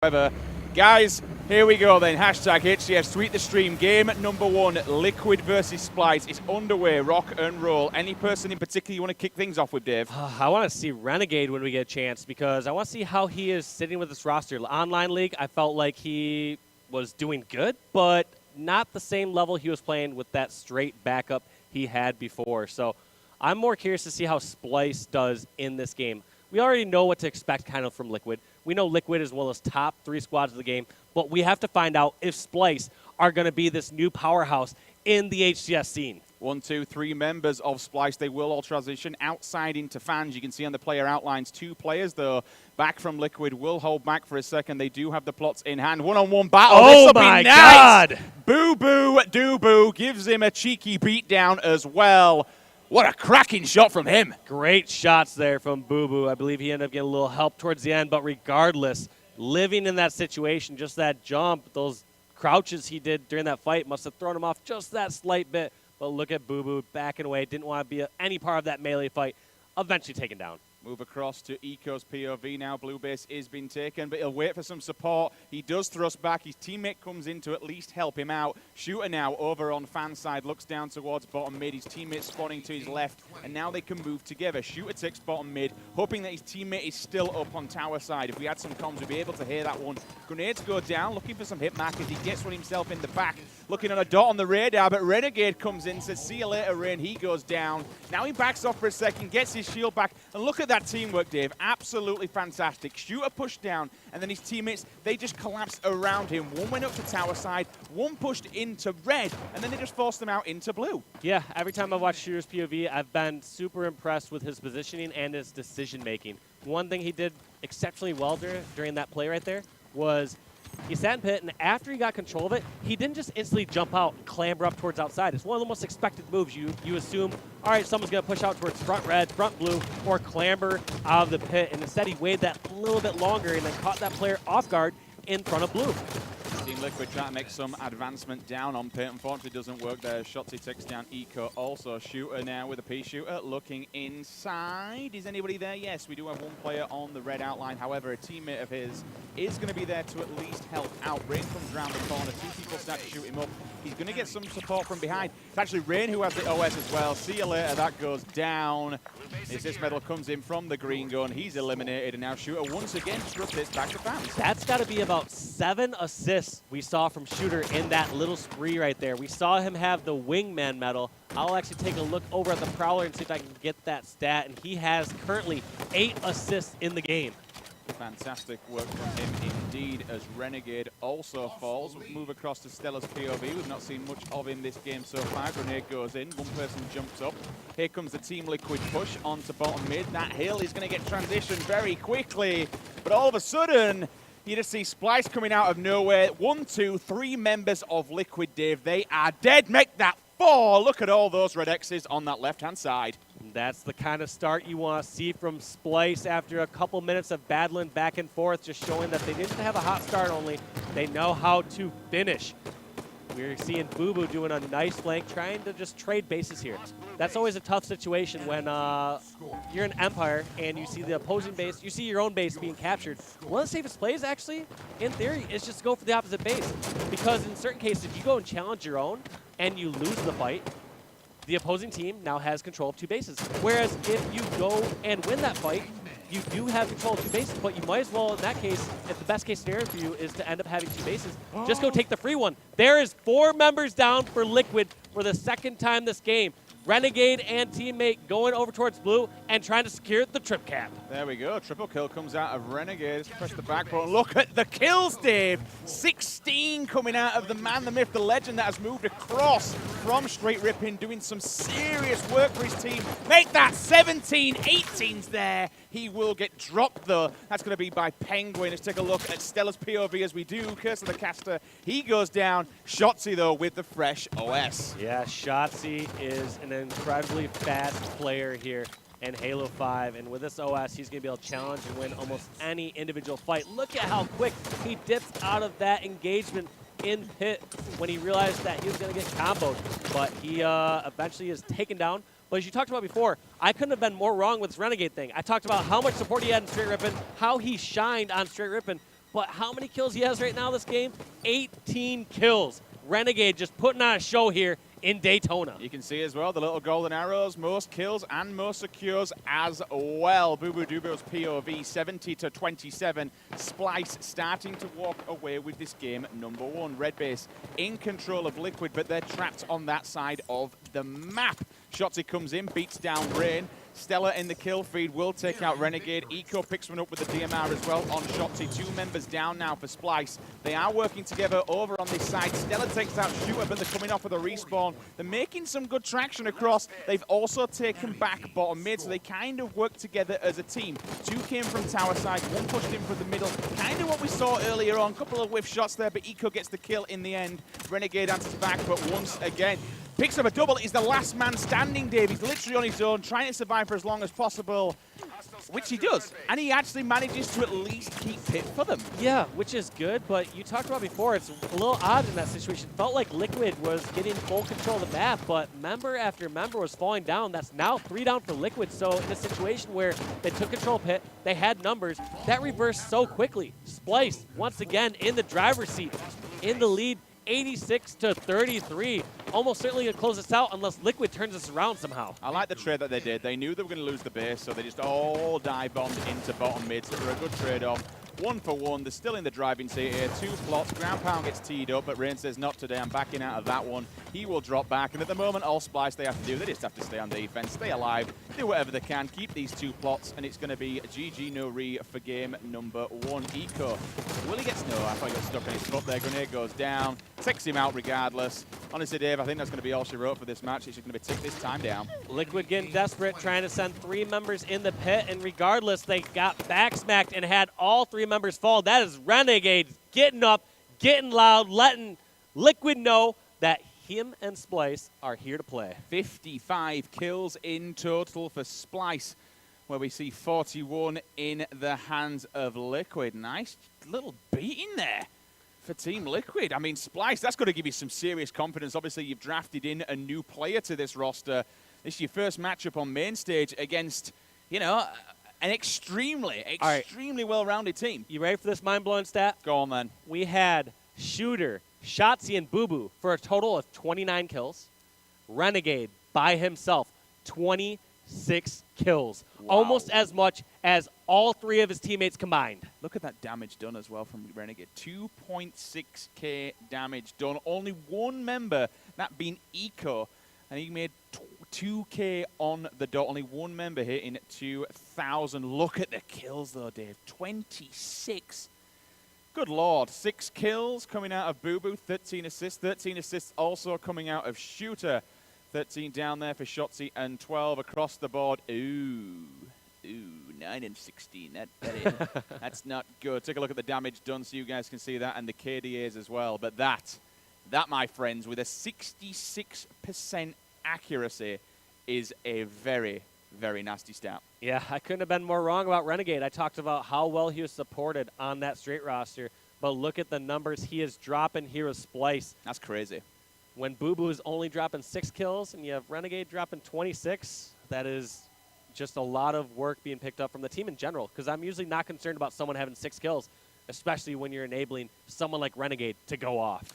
However, guys, here we go then. Hashtag HCS tweet the stream. Game number 1, Liquid versus Splyce. It's underway. Rock and roll. Any person in particular you want to kick things off with, Dave? I want to see Renegade when we get a chance because I want to see how he is sitting with this roster. Online League, I felt like he was doing good, but not the same level he was playing with that straight backup he had before. So I'm more curious to see how Splyce does in this game. We already know what to expect kind of from Liquid. We know Liquid is one of those top 3 squads of the game, but we have to find out if Splyce are going to be this new powerhouse in the HCS scene. 1, 2, 3 members of Splyce. They will all transition outside into fans. You can see on the player outlines 2 players, though, back from Liquid. Will hold back for a second. They do have the plots in hand. One-on-one battle. Oh, my God. Boo-boo, do-boo gives him a cheeky beatdown as well. What a cracking shot from him. Great shots there from Boo Boo. I believe he ended up getting a little help towards the end, but regardless, living in that situation, just that jump, those crouches he did during that fight must have thrown him off just that slight bit. But look at Boo Boo backing away. Didn't want to be any part of that melee fight. Eventually taken down. Move across to Eco's POV now. Blue base is being taken, but he'll wait for some support. He does thrust back. His teammate comes in to at least help him out. Shooter now over on fan side, looks down towards bottom mid. His teammate spawning to his left, and now they can move together. Shooter takes bottom mid, hoping that his teammate is still up on tower side. If we had some comms, we'd be able to hear that one. Grenades go down, looking for some hit markers. He gets one himself in the back, looking on a dot on the radar, but Renegade comes in, says, see you later, Rain. He goes down. Now he backs off for a second, gets his shield back, and look at that teamwork, Dave. Absolutely fantastic. Shooter pushed down, and then his teammates, they just collapsed around him. One went up to tower side, one pushed into red, and then they just forced them out into blue. Yeah, every time I've watched Shooter's POV, I've been super impressed with his positioning and his decision-making. One thing he did exceptionally well during that play right there was he sat in pit, and after he got control of it, he didn't just instantly jump out and clamber up towards outside. It's one of the most expected moves. You assume, all right, someone's going to push out towards front red, front blue, or clamber out of the pit. And instead, he waited that a little bit longer and then caught that player off guard in front of blue. Team Liquid trying to make some advancement down on pit. Unfortunately, doesn't work there. Shotzi takes down Eco. Also, Shooter now with a P-Shooter looking inside. Is anybody there? Yes, we do have one player on the red outline. However, a teammate of his is going to be there to at least help out. Rain comes around the corner. 2 people start to shoot him up. He's going to get some support from behind. It's actually Rain who has the OS as well. See you later. That goes down. Assist medal comes in from the green gun. He's eliminated, and now Shooter once again rotates back to fans. That's got to be about 7 assists we saw from Shooter in that little spree right there. We saw him have the wingman medal. I'll actually take a look over at the Prowler and see if I can get that stat, and he has currently 8 assists in the game. Fantastic work from him indeed as Renegade also falls. We'll move across to Stella's POV. We've not seen much of him this game so far. Grenade goes in. One person jumps up. Here comes the Team Liquid push onto bottom mid. That hill is going to get transitioned very quickly. But all of a sudden, you just see Splyce coming out of nowhere. 1, 2, 3 members of Liquid, Dave. They are dead. Make that 4. Look at all those red X's on that left-hand side. That's the kind of start you want to see from Splyce after a couple minutes of battling back and forth, just showing that they didn't have a hot start only. They know how to finish. We're seeing Boo Boo doing a nice flank, trying to just trade bases here. That's always a tough situation when you're an Empire and you see the opposing base, you see your own base being captured. One of the safest plays, actually, in theory, is just go for the opposite base. Because in certain cases, if you go and challenge your own and you lose the fight, the opposing team now has control of 2 bases. Whereas if you go and win that fight, you do have control of 2 bases, but you might as well, in that case, if the best case scenario for you is to end up having 2 bases, just go take the free one. There is 4 members down for Liquid for the 2nd time this game. Renegade and teammate going over towards blue and trying to secure the trip cap. There we go. Triple kill comes out of Renegade. Press the backbone. Look at the kills, Dave. 16 coming out of the man, the myth, the legend that has moved across from straight ripping, doing some serious work for his team. Make that 17. 18's there. He will get dropped, though. That's going to be by Penguin. Let's take a look at Stella's POV as we do. Curse of the Caster. He goes down. Shotzi, though, with the fresh OS. Yeah, Shotzi is an incredibly fast player here in Halo 5, and with this OS, he's going to be able to challenge and win almost any individual fight. Look at how quick he dips out of that engagement in pit when he realized that he was going to get comboed, but he eventually is taken down. But as you talked about before, I couldn't have been more wrong with this Renegade thing. I talked about how much support he had in straight ripping, how he shined on straight ripping, But how many kills he has right now this game? 18 kills. Renegade just putting on a show here in Daytona. You can see as well the little golden arrows, most kills and most secures as well. Boo Boo Dubo's POV 70-27. Splyce starting to walk away with this game number 1. Red base in control of Liquid, but they're trapped on that side of the map. Shotzi comes in, beats down Rain. Stella in the kill feed will take out Renegade. Eco picks one up with the DMR as well on Shotzi. 2 members down now for Splyce. They are working together over on this side. Stella takes out Shooter, but they're coming off of the respawn. They're making some good traction across. They've also taken back bottom mid, so they kind of work together as a team. 2 came from tower side, 1 pushed in for the middle. Kind of what we saw earlier on. Couple of whiff shots there, but Eco gets the kill in the end. Renegade answers back, but once again, picks up a double. He's the last man standing, Dave. He's literally on his own, trying to survive for as long as possible, which he does. And he actually manages to at least keep pit for them. Yeah, which is good, but you talked about before, it's a little odd in that situation. Felt like Liquid was getting full control of the map, but member after member was falling down. That's now 3 down for Liquid. So in a situation where they took control of pit, they had numbers, that reversed so quickly. Splyce, once again, in the driver's seat, in the lead, 86-33. Almost certainly going to close this out unless Liquid turns this around somehow. I like the trade that they did. They knew they were going to lose the base, so they just all dive bombed into bottom mid. So they're a good trade-off. 1 for 1. They're still in the driving seat here. 2 plots. Ground pound gets teed up, but Rain says not today. I'm backing out of that one. He will drop back. And at the moment, all Splyce they have to do, they just have to stay on defense, stay alive, do whatever they can, keep these 2 plots, and it's going to be GG no re for game number 1. Eco. Will he get snow? I thought he got stuck on his foot there. Grenade goes down. Takes him out regardless. Honestly, Dave, I think that's going to be all she wrote for this match. It's just going to be tick this time down. Liquid getting desperate, trying to send 3 members in the pit, and regardless, they got backsmacked and had all 3 members fall. That is Renegade getting up, getting loud, letting Liquid know that him and Splyce are here to play. 55 kills in total for Splyce, where we see 41 in the hands of Liquid. Nice little beating there for Team Liquid. I mean, Splyce, that's got to give you some serious confidence. Obviously, you've drafted in a new player to this roster. This is your first matchup on main stage against, you know, an extremely well-rounded team. You ready for this mind-blowing stat? Go on, then. We had Shooter, Shotzi, and Boo Boo for a total of 29 kills. Renegade, by himself, 26 kills. Wow. Almost as much as all 3 of his teammates combined. Look at that damage done as well from Renegade. 2.6k damage done. Only 1 member, that being Eco, and he made 2k on the dot. Only 1 member hitting 2,000. Look at the kills, though, Dave. 26. Good Lord. 6 kills coming out of Boo Boo. 13 assists. 13 assists also coming out of Shooter. 13 down there for Shotzi and 12 across the board. Ooh, 9 and 16. That's not good. Take a look at the damage done so you guys can see that, and the KDAs as well. But that, my friends, with a 66% accuracy is a very, very nasty stat. Yeah, I couldn't have been more wrong about Renegade. I talked about how well he was supported on that straight roster, but look at the numbers he is dropping here with Splyce. That's crazy. When Boo Boo is only dropping 6 kills and you have Renegade dropping 26, that is just a lot of work being picked up from the team in general, because I'm usually not concerned about someone having 6 kills, especially when you're enabling someone like Renegade to go off.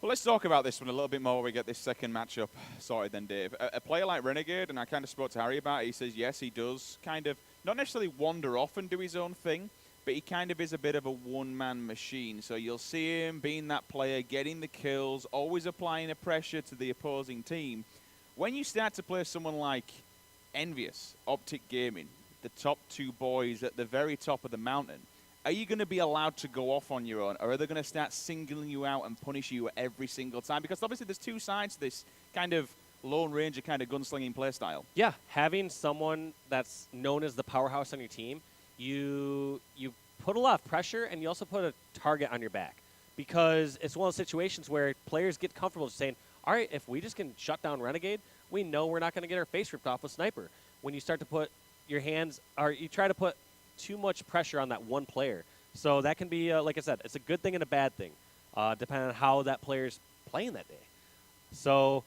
Well, let's talk about this one a little bit more when we get this second matchup sorted then, Dave. A player like Renegade, and I kind of spoke to Harry about it, he says, yes, he does kind of not necessarily wander off and do his own thing, but he kind of is a bit of a one-man machine. So you'll see him being that player, getting the kills, always applying the pressure to the opposing team. When you start to play someone like Envious, Optic Gaming, the top 2 boys at the very top of the mountain, are you going to be allowed to go off on your own, or are they going to start singling you out and punish you every single time? Because obviously there's 2 sides to this kind of Lone Ranger kind of gunslinging play style. Yeah, having someone that's known as the powerhouse on your team, you put a lot of pressure, and you also put a target on your back, because it's one of those situations where players get comfortable saying, all right, if we just can shut down Renegade, we know we're not going to get our face ripped off with Sniper. When you start to put your hands, or you try to put too much pressure on that one player. So that can be, like I said, it's a good thing and a bad thing, depending on how that player's playing that day. So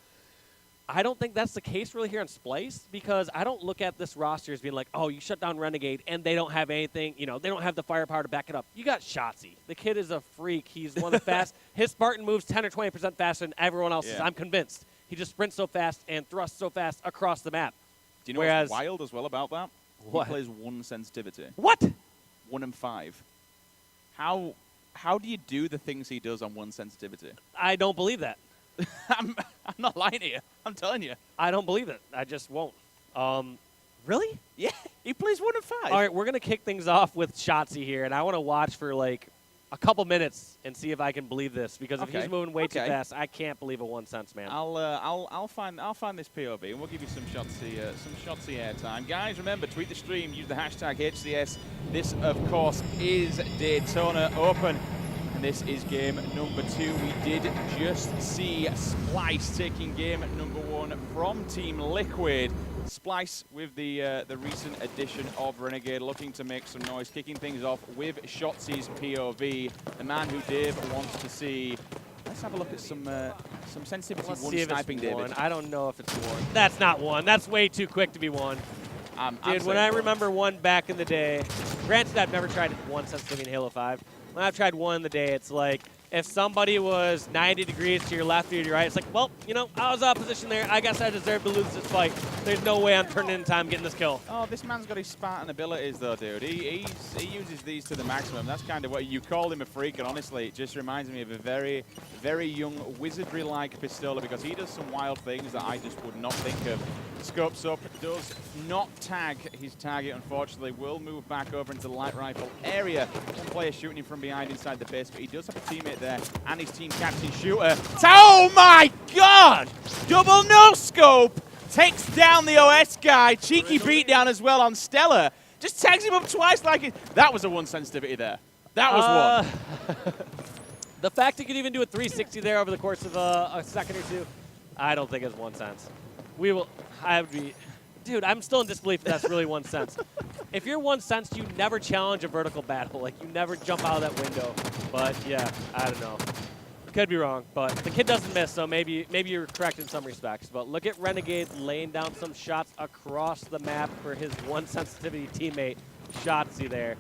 I don't think that's the case really here on Splyce, because I don't look at this roster as being like, oh, you shut down Renegade and they don't have anything, they don't have the firepower to back it up. You got Shotzzy. The kid is a freak. He's one of the fast. His Spartan moves 10 or 20% faster than everyone else's. Yeah. I'm convinced. He just sprints so fast and thrusts so fast across the map. Do you know what's wild as well about that? What? He plays 1 sensitivity. What? 1 and 5. How do you do the things he does on 1 sensitivity? I don't believe that. I'm not lying to you. I'm telling you. I don't believe it. I just won't. Really? Yeah, he plays 1 and 5. All right, we're going to kick things off with Shotzzy here, and I want to watch for like a couple minutes and see if I can believe this, because if he's moving way too fast, I can't believe a 1 sense, man. I'll find this POV and we'll give you some Shotzzy airtime. Guys, remember, tweet the stream, use the hashtag HCS. This, of course, is Daytona Open. And this is game number 2. We did just see Splyce taking game number 1 from Team Liquid. Splyce with the recent addition of Renegade, looking to make some noise, kicking things off with Shotzi's POV, the man who Dave wants to see. Let's have a look at some sensitivity. Let's 1 see if sniping, it's 1. David. I don't know if it's 1. That's not 1. That's way too quick to be 1. Dude, when I remember 1 back in the day, granted I've never tried 1 sensitivity in Halo 5. When I've tried 1 in the day, it's like, if somebody was 90 degrees to your left or to your right, it's like, well, I was out of position there. I guess I deserve to lose this fight. There's no way I'm turning in time getting this kill. Oh, this man's got his Spartan abilities, though, dude. He uses these to the maximum. That's kind of what you called him a freak, and honestly, it just reminds me of a very, very young wizardry-like Pistola, because he does some wild things that I just would not think of. Scopes up, does not tag his target, unfortunately. Will move back over into the light rifle area. One player shooting him from behind inside the base, but he does have a teammate there, and his team captain shooter. Oh my god! Double no scope! Takes down the OS guy. Cheeky beatdown as well on Stellar. Just tags him up twice like it. That was a 1 sensitivity there. That was 1. The fact he could even do a 360 there over the course of a second or 2, I don't think is 1 sense. Dude, I'm still in disbelief that that's really 1 sense. If you're 1 sense, you never challenge a vertical battle. Like, you never jump out of that window. But, yeah, I don't know. Could be wrong, but the kid doesn't miss, so maybe you're correct in some respects. But look at Renegade laying down some shots across the map for his 1 sensitivity teammate, Shotzzy there.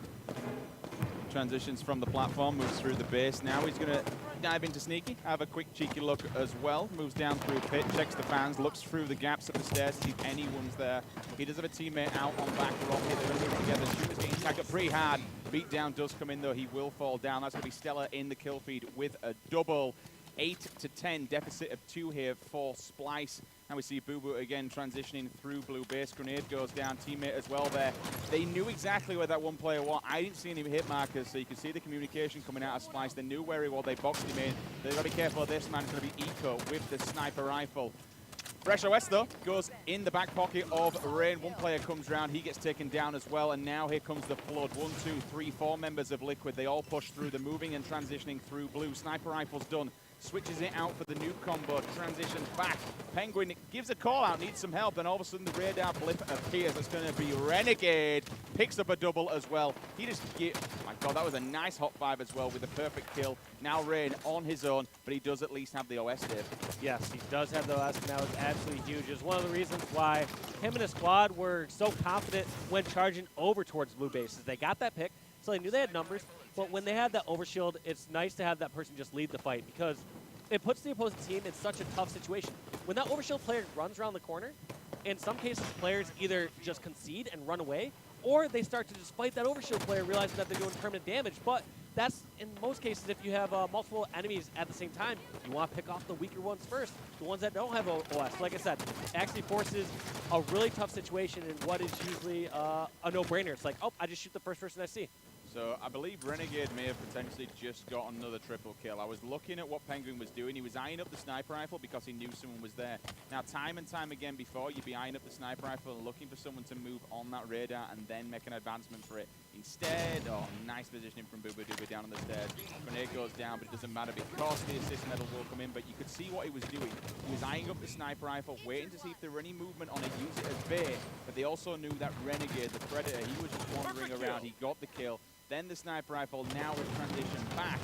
Transitions from the platform, moves through the base. Now he's going to dive into Sneaky, have a quick cheeky look as well. Moves down through pit, checks the fans, looks through the gaps of the stairs to see if anyone's there. He does have a teammate out on back rocket. They're going to move together. Shooter's getting tagged up pretty hard. Beatdown does come in, though. He will fall down. That's going to be Stellar in the kill feed with a double. 8 to 10, deficit of 2 here for Splyce. Now we see Boo Boo again transitioning through blue base. Grenade goes down, teammate as well there. They knew exactly where that one player was. I didn't see any hit markers, so you can see the communication coming out of Splyce. They knew where he was. They boxed him in. They've got to be careful of this man. It's going to be Eco with the sniper rifle. Fresh OS, though, goes in the back pocket of Rain. One player comes round. He gets taken down as well. And now here comes the flood. 1, 2, 3, 4 members of Liquid. They all push through. They're moving and transitioning through blue. Sniper rifle's done. Switches it out for the new combo, transitions back. Penguin gives a call out, needs some help, and all of a sudden the radar blip appears. It's going to be Renegade. Picks up a double as well. He just my god, that was a nice hot 5 as well with a perfect kill. Now Rain on his own, but he does at least have the OS dip. Yes, he does have the OS, and that was absolutely huge. It's one of the reasons why him and his squad were so confident when charging over towards blue bases. They got that pick, so they knew they had numbers. But when they have that overshield, it's nice to have that person just lead the fight, because it puts the opposing team in such a tough situation. When that overshield player runs around the corner, in some cases players either just concede and run away, or they start to just fight that overshield player, realizing that they're doing permanent damage. But that's, in most cases, if you have multiple enemies at the same time, you want to pick off the weaker ones first, the ones that don't have OS. Like I said, it actually forces a really tough situation in what is usually a no-brainer. It's like, oh, I just shoot the first person I see. So I believe Renegade may have potentially just got another triple kill. I was looking at what Penguin was doing. He was eyeing up the sniper rifle because he knew someone was there. Now, time and time again before, you'd be eyeing up the sniper rifle and looking for someone to move on that radar and then make an advancement for it. Instead, oh, nice positioning from Boo Boo Doo down on the stairs. Grenade goes down, but it doesn't matter because the assist medal will come in. But you could see what he was doing. He was eyeing up the sniper rifle, waiting to see if there were any movement on it, use it as bait. But they also knew that Renegade, the Predator, he was just wandering around. He got the kill. Then the sniper rifle now is transitioned back.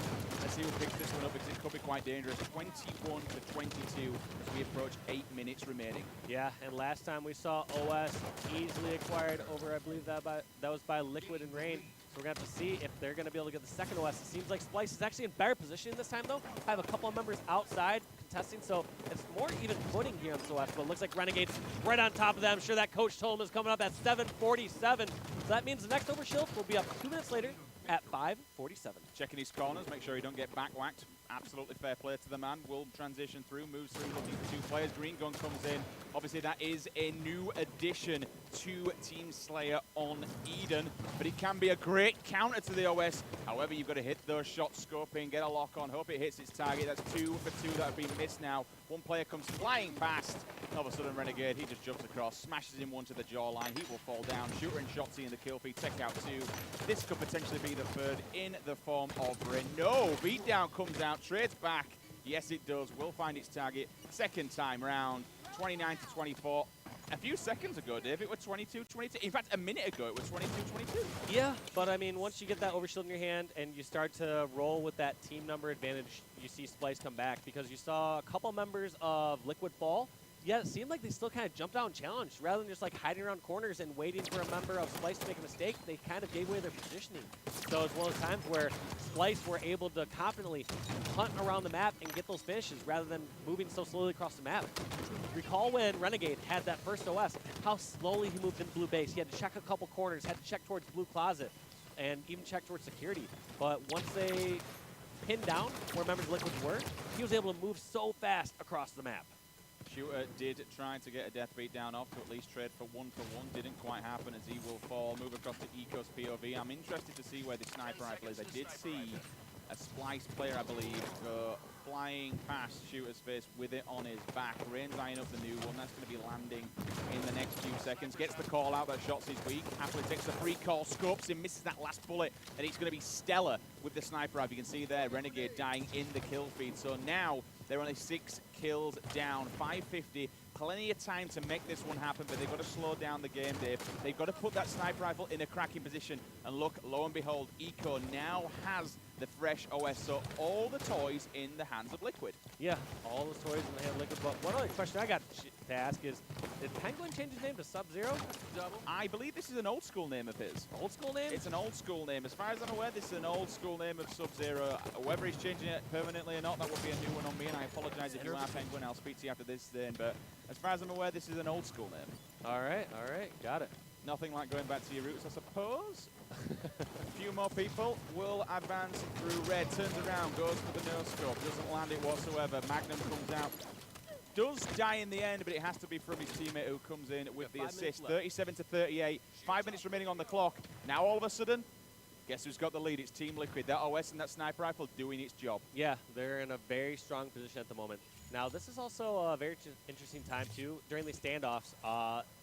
A see who picks this one up because it could be quite dangerous. 21 to 22 as we approach 8 minutes remaining. Yeah, and last time we saw OS easily acquired over, I believe that was by Liquid and Rain. So we're going to have to see if they're going to be able to get the second OS. It seems like Splyce is actually in better position this time, though. I have a couple of members outside contesting, so it's more even footing here on this OS. But it looks like Renegade's right on top of them. I'm sure that coach told him is coming up at 7:47. So that means the next overshield will be up 2 minutes later at 5:47. Checking his corners, make sure he don't get back-whacked. Absolutely fair play to the man. Will transition through, moves through, looking for 2 players. Green Gun comes in. Obviously, that is a new addition to Team Slayer on Eden, but it can be a great counter to the OS. However, you've got to hit those shots, scoping, get a lock on, hope it hits its target. That's 2 for 2 that have been missed now. One player comes flying past. All of a sudden, Renegade, he just jumps across, smashes him one to the jawline. He will fall down. Shooter and Shotzi in the kill feed. Take out 2. This could potentially be the third in the form of Renault. Beatdown comes out, trades back. Yes, it does. Will find its target. Second time round, 29 to 24. A few seconds ago, Dave, it was 22-22. In fact, a minute ago, it was 22-22. Yeah, but I mean, once you get that overshield in your hand and you start to roll with that team number advantage, you see Splyce come back because you saw a couple members of Liquid fall. Yeah, it seemed like they still kind of jumped out and challenged. Rather than just like hiding around corners and waiting for a member of Splyce to make a mistake, they kind of gave away their positioning. So it's one of those times where Splyce were able to confidently hunt around the map and get those finishes rather than moving so slowly across the map. Recall when Renegade had that first OS, how slowly he moved into blue base. He had to check a couple corners, had to check towards blue closet, and even check towards security. But once they pinned down where members of Liquid were, he was able to move so fast across the map. Shooter did try to get a death beat down off to at least trade for 1 for 1. Didn't quite happen as he will fall. Move across to Eco's POV. I'm interested to see where the sniper rifle is. I did see a Splyce player, I believe, go flying past Shooter's face with it on his back. Rain's eyeing up the new one. That's going to be landing in the next few seconds. Gets the call out that shots his weak. Happily takes the free call, scopes him, misses that last bullet, and it's going to be stellar with the sniper rifle. You can see there, Renegade dying in the kill feed. So now they're only 6 kills down, 550. Plenty of time to make this one happen, but they've got to slow down the game, Dave. They've got to put that sniper rifle in a cracking position. And look, lo and behold, Eco now has the fresh OS, so all the toys in the hands of Liquid. Yeah, all the toys in the hand of Liquid. But one other question I got to ask is, did Penguin change his name to Sub-Zero? I believe this is an old school name of his. Old school name? It's an old school name. As far as I'm aware, this is an old school name of Sub-Zero. Whether he's changing it permanently or not, that would be a new one on me, and I apologize if you are Penguin. I'll speak to you after this then, but as far as I'm aware, this is an old school name. All right, got it. Nothing like going back to your roots, I suppose. A few more people will advance through red. Turns around, goes for the no-scope. Doesn't land it whatsoever. Magnum comes out. Does die in the end, but it has to be from his teammate who comes in with the assist. 37 to 38. 5 minutes remaining on the clock. Now all of a sudden, guess who's got the lead? It's Team Liquid. That OS and that sniper rifle doing its job. Yeah, they're in a very strong position at the moment. Now, this is also a very interesting time, too, during these standoffs.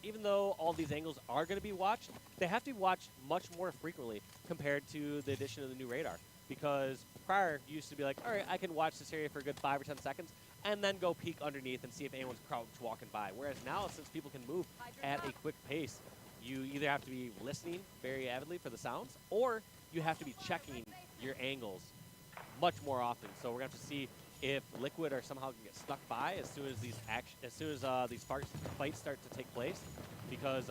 Even though all these angles are going to be watched, they have to be watched much more frequently compared to the addition of the new radar. Because prior, you used to be like, all right, I can watch this area for a good 5 or 10 seconds, and then go peek underneath and see if anyone's crouched walking by. Whereas now, since people can move at a quick pace, you either have to be listening very avidly for the sounds, or you have to be checking your angles much more often. So we're going to have to see if Liquid are somehow going to get stuck by as soon as these fights start to take place, because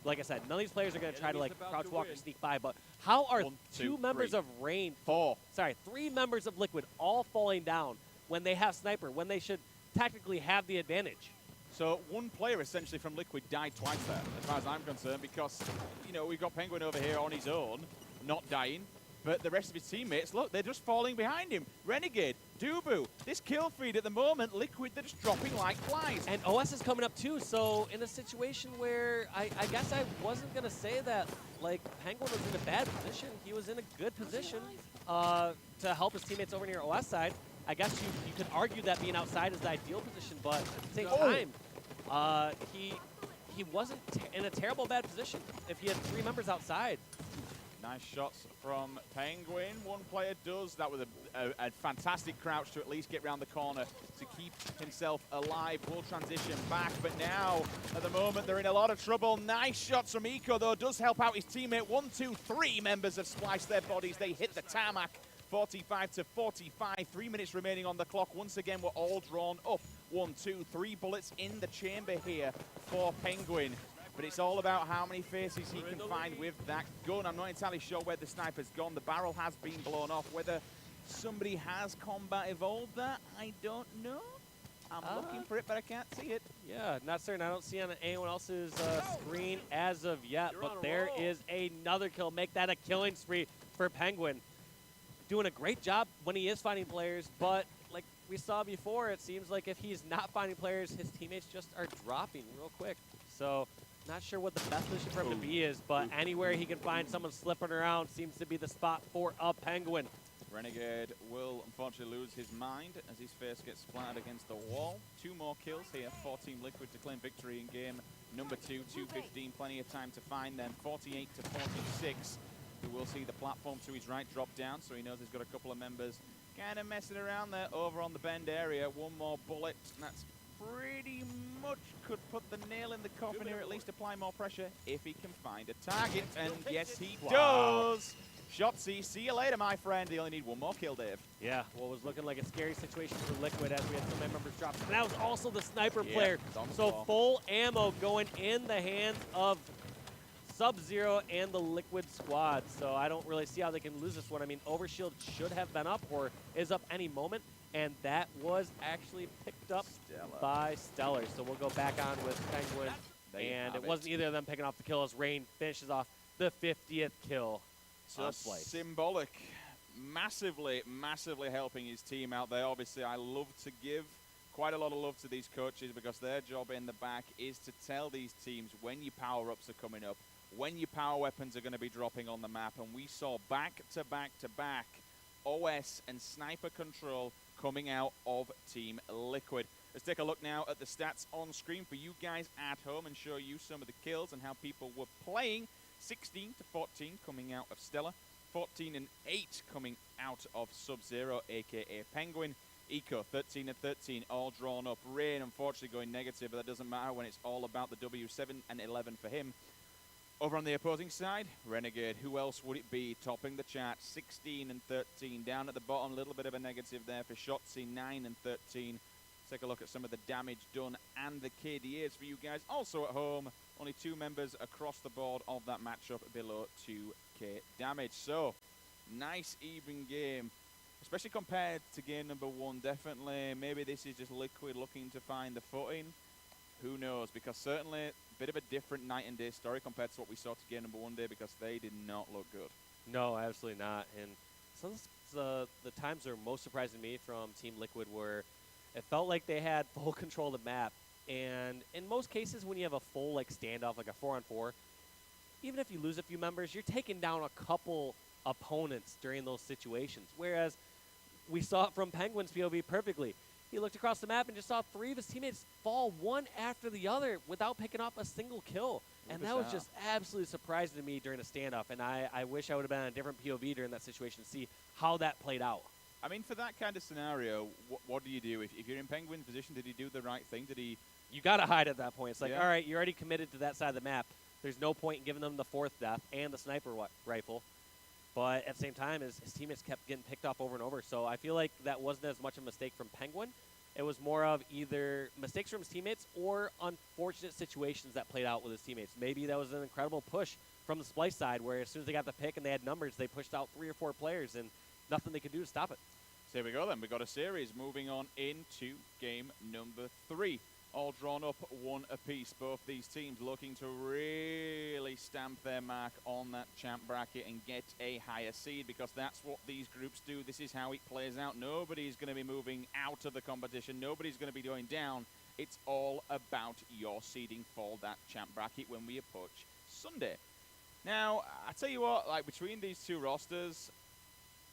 like I said, none of these players are going to try to like crouch walk or sneak by. But how are 2 members of Rain, 3 members of Liquid all falling down when they have sniper, when they should technically have the advantage? So 1 player essentially from Liquid died twice there, as far as I'm concerned, because you know we've got Penguin over here on his own, not dying. But the rest of his teammates, look, they're just falling behind him. Renegade, Dubu, this kill feed at the moment, Liquid, they're just dropping like flies. And OS is coming up too, so in a situation where I guess I wasn't going to say that, like, Penguin was in a bad position. He was in a good position to help his teammates over near OS side. I guess you could argue that being outside is the ideal position, but at the same time, he wasn't in a terrible bad position if he had 3 members outside. Nice shots from Penguin. 1 player does. That was a fantastic crouch to at least get around the corner to keep himself alive. Will transition back, but now, at the moment, they're in a lot of trouble. Nice shots from Eco, though. Does help out his teammate. 1, 2, 3 members of Splyce their bodies. They hit the tarmac 45 to 45, 3 minutes remaining on the clock. Once again, we're all drawn up. 1, 2, 3 bullets in the chamber here for Penguin. But it's all about how many faces he can find with that gun. I'm not entirely sure where the sniper's gone. The barrel has been blown off. Whether somebody has combat evolved that, I don't know. I'm looking for it, but I can't see it. Yeah, not certain. I don't see on anyone else's screen as of yet, but there is another kill. Make that a killing spree for Penguin. Doing a great job when he is finding players, but like we saw before, it seems like if he's not finding players, his teammates just are dropping real quick. So not sure what the best position for him to be is, but anywhere he can find someone slipping around seems to be the spot for a Penguin. Renegade will unfortunately lose his mind as his face gets splattered against the wall. 2 more kills here for Team Liquid to claim victory in game number 2. 2:15, plenty of time to find them. 48 to 46. We will see the platform to his right drop down, so he knows he's got a couple of members kind of messing around there over on the bend area. 1 more bullet, and that's pretty much could put the nail in the coffin here, at least apply more pressure if he can find a target. And yes, he does. Shotzi, see you later, my friend. They only need 1 more kill, Dave. Yeah, what was looking like a scary situation for Liquid as we had some members drop. And that was also the sniper player. So full ammo going in the hands of Sub-Zero and the Liquid squad. So I don't really see how they can lose this one. I mean, Overshield should have been up or is up any moment. And that was actually picked up by Stellar. So we'll go back on with Penguin. And it wasn't either of them picking off the kill as Rain finishes off the 50th kill. So symbolic, massively, massively helping his team out there. Obviously, I love to give quite a lot of love to these coaches because their job in the back is to tell these teams when your power-ups are coming up, when your power weapons are going to be dropping on the map. And we saw back-to-back-to-back OS and sniper control coming out of Team Liquid. Let's take a look now at the stats on screen for you guys at home and show you some of the kills and how people were playing. 16 to 14 coming out of Stellar, 14 and 8 coming out of Sub-Zero, aka Penguin. Eco 13 and 13, all drawn up. Rain unfortunately going negative, but that doesn't matter when it's all about the W. 7 and 11 for him. Over on the opposing side, Renegade, who else would it be topping the chart? 16 and 13, down at the bottom, a little bit of a negative there for Shotzi, 9 and 13. Take a look at some of the damage done and the KDAs for you guys. Also at home, only 2 members across the board of that matchup below 2k damage. So, nice even game, especially compared to game number 1. Definitely, maybe this is just Liquid looking to find the footing. Who knows? Because certainly a bit of a different night and day story compared to what we saw to game number 1 day, because they did not look good. No, absolutely not. And some of the times that are most surprising to me from Team Liquid were it felt like they had full control of the map. And in most cases, when you have a full standoff, like a 4-on-4, even if you lose a few members, you're taking down a couple opponents during those situations. Whereas we saw it from Penguin's POV perfectly. He looked across the map and just saw 3 of his teammates fall one after the other without picking off a single kill. And that was just absolutely surprising to me during a standoff. And I wish I would have been on a different POV during that situation to see how that played out. I mean, for that kind of scenario, what do you do? If you're in Penguin's position, did he do the right thing? Did he? You got to hide at that point. It's like, all right, you're already committed to that side of the map. There's no point in giving them the 4th death and the sniper rifle. But at the same time, his teammates kept getting picked off over and over. So I feel like that wasn't as much of a mistake from Penguin. It was more of either mistakes from his teammates or unfortunate situations that played out with his teammates. Maybe that was an incredible push from the Splyce side where as soon as they got the pick and they had numbers, they pushed out 3 or 4 players and nothing they could do to stop it. So here we go then. We've got a series moving on into game number 3. All drawn up 1 apiece. Both these teams looking to really stamp their mark on that champ bracket and get a higher seed, because that's what these groups do. This is how it plays out. Nobody's going to be moving out of the competition. Nobody's going to be going down. It's all about your seeding for that champ bracket when we approach Sunday. Now, I tell you what, between these 2 rosters,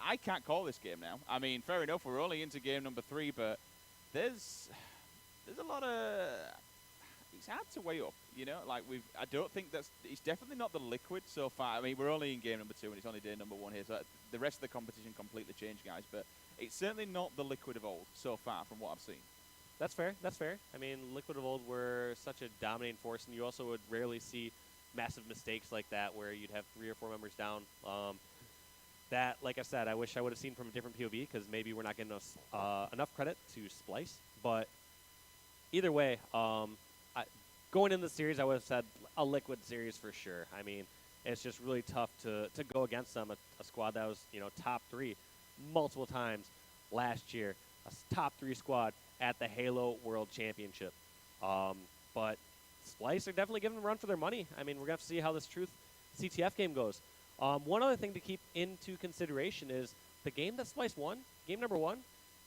I can't call this game now. I mean, fair enough, we're only into game number 3, but there's a lot of, it's hard to weigh up, you know. I don't think it's definitely not the Liquid so far. I mean, we're only in game number 2 and it's only day number 1 here, so the rest of the competition completely changed, guys. But it's certainly not the Liquid of old so far from what I've seen. That's fair. That's fair. I mean, Liquid of old were such a dominating force, and you also would rarely see massive mistakes like that where you'd have 3 or 4 members down. that, like I said, I wish I would have seen from a different POV because maybe we're not getting us, enough credit to Splyce. But either way, going into the series, I would have said a Liquid series for sure. I mean, it's just really tough to go against them, a squad that was, top 3 multiple times last year, top 3 squad at the Halo World Championship. But Splyce are definitely giving them a run for their money. I mean, we're going to have to see how this Truth CTF game goes. One other thing to keep into consideration is the game that Splyce won, game number 1,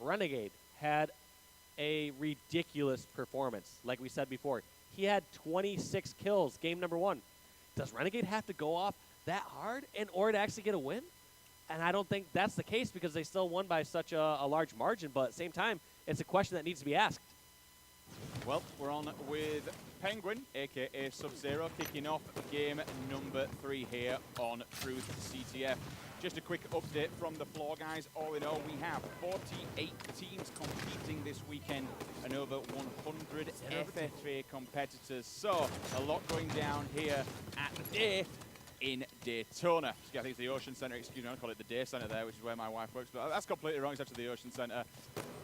Renegade had a ridiculous performance. Like we said before, he had 26 kills game number 1. Does Renegade have to go off that hard in order to actually get a win? And I don't think that's the case because they still won by such a large margin. But at the same time, it's a question that needs to be asked. Well, we're on with Penguin, a.k.a. Sub-Zero, kicking off game number 3 here on Truth CTF. Just a quick update from the floor, guys. All in all, we have 48 teams competing this weekend and over 100 FFA competitors. So, a lot going down here at the day in Daytona. I think it's the Ocean Center, excuse me, I call it the Day Center there, which is where my wife works, but that's completely wrong, it's actually the Ocean Center.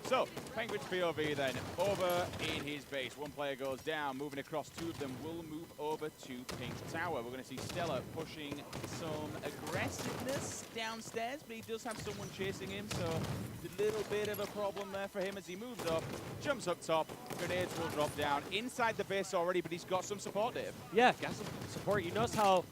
So, Penguin's POV then, over in his base. One player goes down, moving across, 2 of them will move over to Pink Tower. We're going to see Stella pushing some aggressiveness downstairs, but he does have someone chasing him, so a little bit of a problem there for him as he moves up, jumps up top, grenades will drop down inside the base already, but he's got some support, Dave. Yeah, got some support. You notice how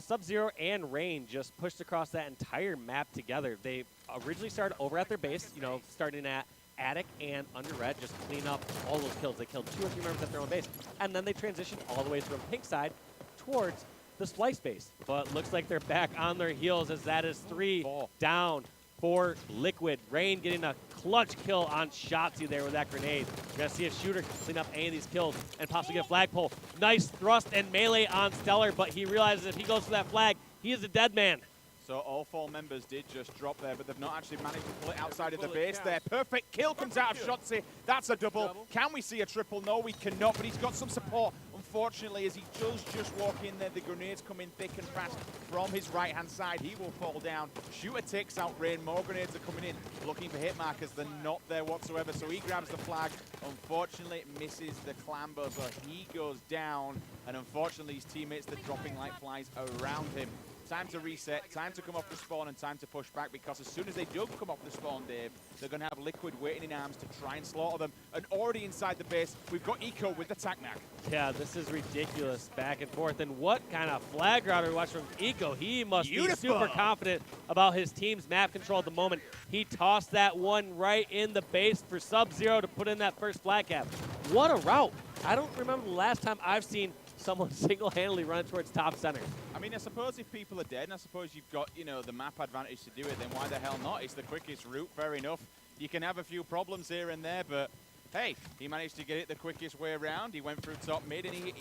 Sub-Zero and Rain just pushed across that entire map together. They originally started over at their base, starting at Attic and Under Red, just clean up all those kills. They killed 2 or 3 members at their own base. And then they transitioned all the way from Pink side towards the Splyce base. But looks like they're back on their heels as that is 3 down for Liquid. Rain getting a clutch kill on Shotzi there with that grenade. We're going to see if Shooter can clean up any of these kills and possibly get a flagpole. Nice thrust and melee on Stellar, but he realizes if he goes for that flag, he is a dead man. So all 4 members did just drop there, but they've not actually managed to pull it outside of the base there. Perfect kill comes out of Shotzi. That's a double. Can we see a triple? No, we cannot, but he's got some support. Unfortunately, as he does just walk in there, the grenades come in thick and fast from his right-hand side. He will fall down. Shooter takes out Rain. More grenades are coming in, looking for hit markers. They're not there whatsoever, so he grabs the flag. Unfortunately, misses the clamber, so he goes down. And unfortunately, his teammates, they're dropping like flies around him. Time to reset, time to come off the spawn, and time to push back, because as soon as they do come off the spawn, Dave, they're going to have Liquid waiting in arms to try and slaughter them. And already inside the base, we've got Eco with the TAC-Mac. Yeah, this is ridiculous, back and forth. And what kind of flag router we watch from Eco? He must be super confident about his team's map control at the moment. He tossed that one right in the base for Sub-Zero to put in that first flag cap. What a route. I don't remember the last time I've seen someone single-handedly run towards top center. I mean, I suppose if people are dead, and I suppose you've got, the map advantage to do it, then why the hell not? It's the quickest route, fair enough. You can have a few problems here and there, but hey, he managed to get it the quickest way around. He went through top mid, and he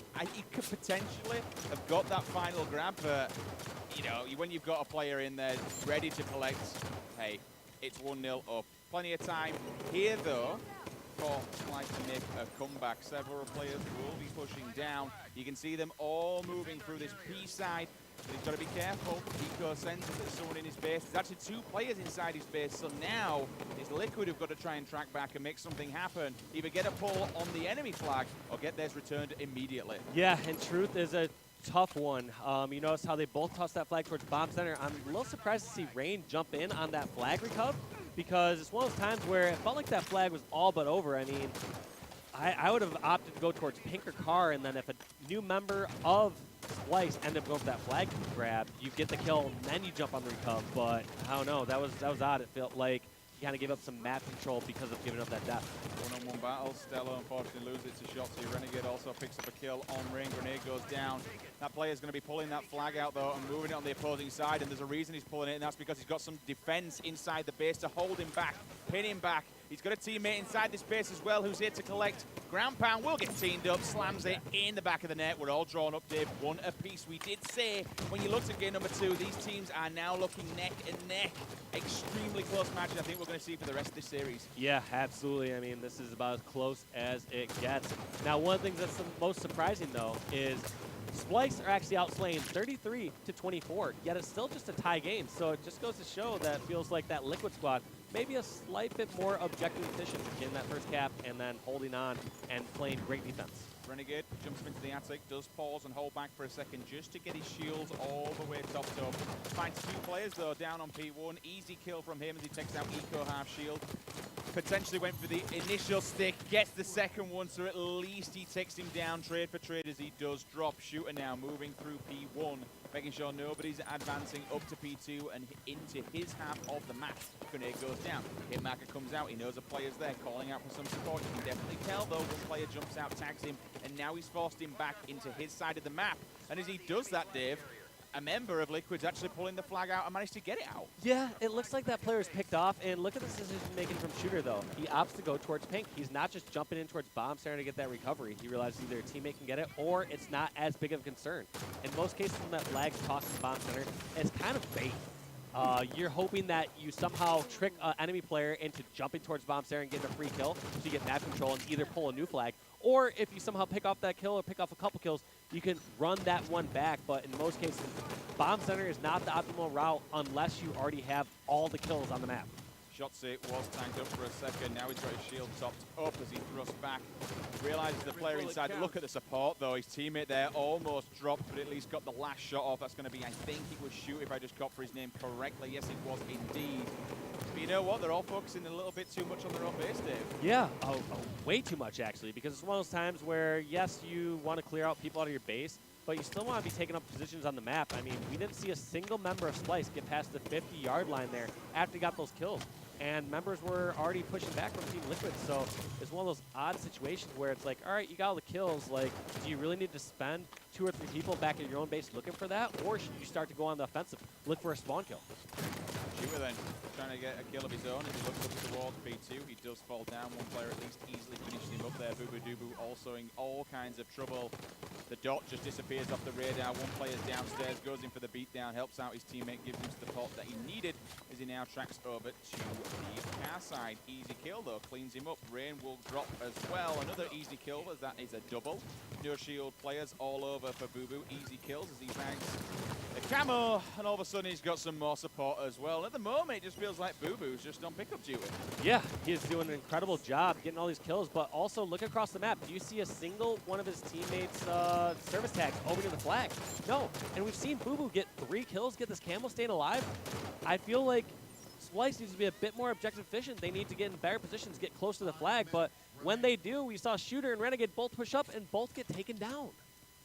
could potentially have got that final grab, but, when you've got a player in there ready to collect, hey, it's 1-0 up. Plenty of time here, though, for Splyce to make a comeback. Several players will be pushing down. You can see them all moving through this P side. But he's got to be careful. Eco senses that there's someone in his base. There's actually 2 players inside his base. So now it's Liquid who've got to try and track back and make something happen. Either get a pull on the enemy flag or get theirs returned immediately. Yeah, and Truth is a tough one. You notice how they both tossed that flag towards bomb center. I'm a little surprised to see Rain jump in on that flag recover, because it's one of those times where it felt like that flag was all but over. I mean, I would have opted to go towards Pink or Car, and then if a new member of Splyce ended up going for that flag grab, you get the kill, and then you jump on the recover. But I don't know, that was odd. It felt like he kind of gave up some map control because of giving up that death. One-on-one battle. Stella unfortunately loses it to Shotzi. Renegade also picks up a kill on Rain. Grenade goes down. That player's going to be pulling that flag out, though, and moving it on the opposing side, and there's a reason he's pulling it, and that's because he's got some defense inside the base to hold him back, pin him back. He's got a teammate inside this base as well who's here to collect. Ground pound will get teamed up, slams it in the back of the net. We're all drawn up, Dave, 1 apiece. We did say when you looked at game number 2, these teams are now looking neck and neck. Extremely close match, I think we're going to see for the rest of this series. Yeah, absolutely. I mean, this is about as close as it gets. Now, one of the things that's the most surprising, though, is Splyce are actually outslaying 33-24, yet it's still just a tie game. So it just goes to show that it feels like that Liquid squad maybe a slight bit more objective efficient in that first cap and then holding on and playing great defense. Renegade jumps into the attic, does pause and hold back for a second just to get his shields all the way topped up. Finds 2 players though down on P1. Easy kill from him as he takes out Eco half shield. Potentially went for the initial stick, gets the second one, so at least he takes him down trade for trade as he does drop. Shooter now moving through P1, making sure nobody's advancing up to P2 and into his half of the map. Grenade goes down, Hitmarker comes out, he knows a player's there, calling out for some support. You can definitely tell though, one player jumps out, tags him, and now he's forced him back into his side of the map. And as he does that, Dave, a member of Liquid's actually pulling the flag out and managed to get it out. Yeah, it looks like that player is picked off, and look at the decision making from Shooter though. He opts to go towards Pink. He's not just jumping in towards Bomb Center to get that recovery. He realizes either a teammate can get it or it's not as big of a concern. In most cases when that flag's tossed to Bomb Center, it's kind of bait. You're hoping that you somehow trick an enemy player into jumping towards Bomb Center and getting a free kill so you get map control and either pull a new flag, or if you somehow pick off that kill or pick off a couple kills, you can run that one back. But in most cases, Bomb Center is not the optimal route unless you already have all the kills on the map. Shotzi was tanked up for a second. Now he's got his shield topped up as he thrusts back. Realizes the player inside. Look at the support though. His teammate there almost dropped, but at least got the last shot off. That's going to be, I think it was Shoot if I just got for his name correctly. Yes, it was indeed. But you know what? They're all focusing a little bit too much on their own base, Dave. Yeah, way too much actually, because it's one of those times where, yes, you want to clear out people out of your base, but you still want to be taking up positions on the map. I mean, we didn't see a single member of Splyce get past the 50-yard line there after he got those kills. And members were already pushing back from Team Liquid, so it's one of those odd situations where it's like, all right, you got all the kills, like, do you really need to spend 2 or 3 people back in your own base looking for that, or should you start to go on the offensive, look for a spawn kill? Shooter then, trying to get a kill of his own as he looks up towards P2. He does fall down, one player at least easily finishes him up there. Boo Boo also in all kinds of trouble. The dot just disappears off the radar. One player's downstairs, goes in for the beatdown, helps out his teammate, gives him the support that he needed as he now tracks over to the car side. Easy kill though, cleans him up. Rain will drop as well. Another easy kill as that is a double. No shield players all over for Boo Boo. Easy kills as he bags the camo, and all of a sudden he's got some more support as well. And at the moment, it just feels like Boo Boo's just on pickup duty. Yeah, he is doing an incredible job getting all these kills, but also look across the map. Do you see a single one of his teammates' service tags over to the flag? No, and we've seen Boo Boo get 3 kills, get this camo staying alive. I feel like Splyce needs to be a bit more objective efficient. They need to get in better positions, get close to the flag, but when they do, we saw Shooter and Renegade both push up and both get taken down.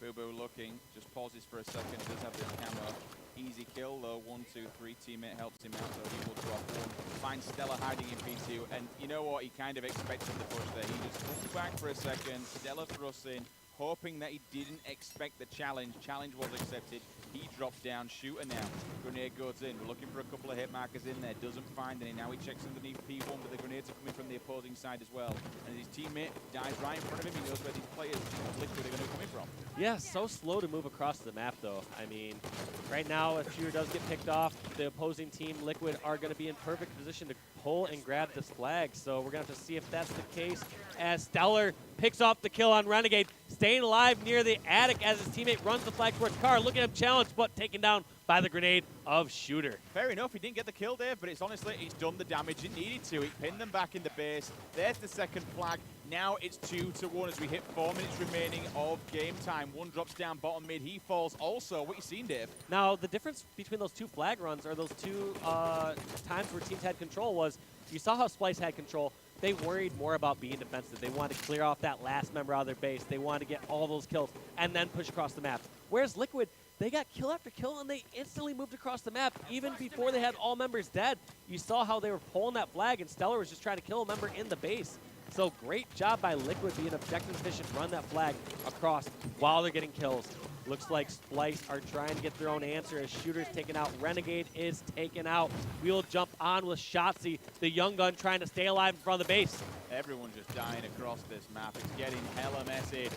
Boo Boo looking, just pauses for a second, does have this camo. Easy kill though, 1, 2, 3, teammate helps him out, so he will drop one. Finds Stella hiding in P2, and you know what, he kind of expected the push there. He just pulled back for a second, Stella thrusts in, hoping that he didn't expect the challenge. Challenge was accepted. He drops down. Shooter now. Grenade goes in. We're looking for a couple of hit markers in there. Doesn't find any. Now he checks underneath P1, but the grenades are coming from the opposing side as well. And his teammate dies right in front of him. He knows where these players of Liquid are going to come in from. Yeah, so slow to move across the map, though. I mean, right now, if Shooter does get picked off, the opposing team, Liquid, are going to be in perfect position to pull and grab this flag. So we're going to have to see if that's the case as Stellar picks off the kill on Renegade, staying alive near the attic as his teammate runs the flag towards Car. Look at him challenged, but taken down by the grenade of Shooter. Fair enough, he didn't get the kill, Dave, but it's honestly, he's done the damage it needed to. He pinned them back in the base. There's the second flag. Now it's 2-1 as we hit 4 minutes remaining of game time. One drops down bottom mid. He falls also. What you seen, Dave? Now, the difference between those 2 flag runs or those 2 times where teams had control was, you saw how Splyce had control. They worried more about being defensive. They wanted to clear off that last member out of their base. They wanted to get all those kills and then push across the map. Whereas Liquid, they got kill after kill, and they instantly moved across the map, even before they had all members dead. You saw how they were pulling that flag, and Stellar was just trying to kill a member in the base. So great job by Liquid being objective efficient, run that flag across while they're getting kills. Looks like Splyce are trying to get their own answer as Shooter's taken out. Renegade is taken out. We'll jump on with Shotzi, the young gun, trying to stay alive in front of the base. Everyone's just dying across this map. It's getting hella messy.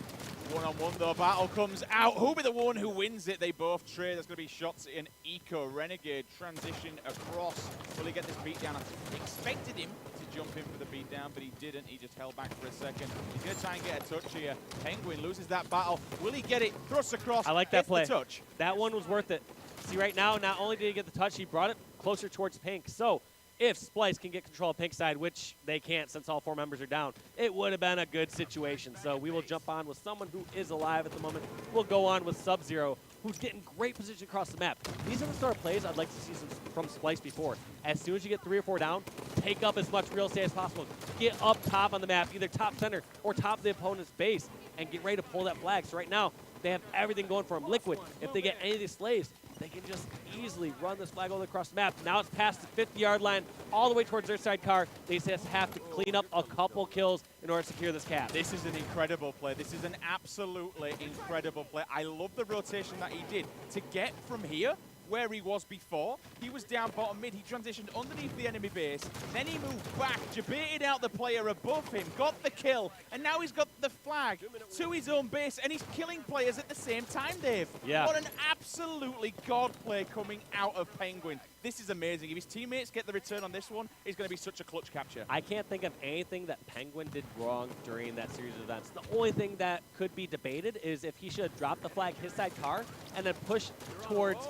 One-on-one though, battle comes out. Who'll be the one who wins it? They both trade. That's going to be Shotzi and Eco. Renegade transition across. Will he get this beat down? I expected him to jump in for the beat down. down, but he didn't. He just held back for a second. He's going to try and get a touch here. Penguin loses that battle. Will he get it? Thrusts across. I like that play. The touch. That one was worth it. See, right now, not only did he get the touch, he brought it closer towards Pink. So if Splyce can get control of Pink side, which they can't since all 4 members are down, it would have been a good situation. So we will jump on with someone who is alive at the moment. We'll go on with Sub-Zero, who's getting great position across the map. These are the sort of plays I'd like to see from Splyce before. As soon as you get 3 or 4 down, take up as much real estate as possible. Get up top on the map, either top center or top of the opponent's base, and get ready to pull that flag. So right now, they have everything going for them. Liquid, if they get any of these slaves, they can just easily run this flag all the way across the map. Now it's past the 50-yard line, all the way towards their side car. They just have to clean up a couple kills in order to secure this cap. This is an incredible play. This is an absolutely incredible play. I love the rotation that he did to get from here where he was before. He was down bottom mid. He transitioned underneath the enemy base. Then he moved back, debated out the player above him, got the kill, and now he's got the flag to his own base, and he's killing players at the same time, Dave. Yeah. What an absolutely god play coming out of Penguin. This is amazing. If his teammates get the return on this one, it's going to be such a clutch capture. I can't think of anything that Penguin did wrong during that series of events. The only thing that could be debated is if he should have dropped the flag his side car and then pushed towards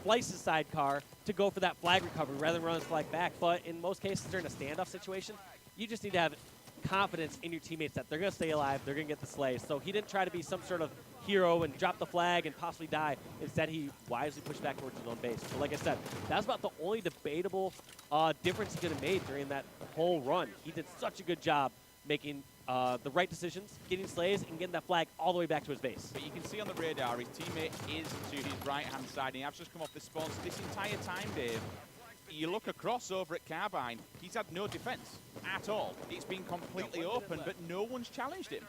Splyce's side car to go for that flag recovery rather than run his flag back. But in most cases during a standoff situation, you just need to have confidence in your teammates that they're going to stay alive, they're going to get the slay. So he didn't try to be some sort of hero and drop the flag and possibly die. Instead, he wisely pushed back towards his own base. So like I said, that's about the only debatable difference he could have made during that whole run. He did such a good job making the right decisions, getting slays, and getting that flag all the way back to his base. But you can see on the radar, his teammate is to his right-hand side, and he has just come off the spawn. So this entire time, Dave, you look across over at Carbine, he's had no defense at all. It's been completely open, but no one's challenged him.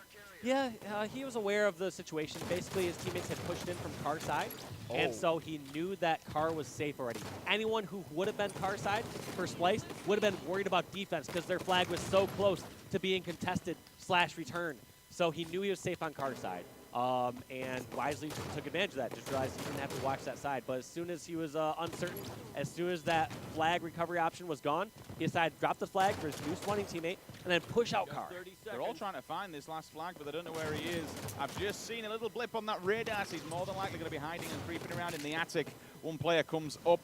Yeah, he was aware of the situation. Basically, his teammates had pushed in from car side, and so he knew that car was safe already. Anyone who would have been car side for Splyce would have been worried about defense because their flag was so close to being contested / returned. So he knew he was safe on car side, and wisely took advantage of that. Just realized he didn't have to watch that side. But as soon as he was uncertain, as soon as that flag recovery option was gone, he decided to drop the flag for his new spawning teammate and then push out car. They're all trying to find this last flag, but they don't know where he is. I've just seen a little blip on that radar, so he's more than likely going to be hiding and creeping around in the attic. One player comes up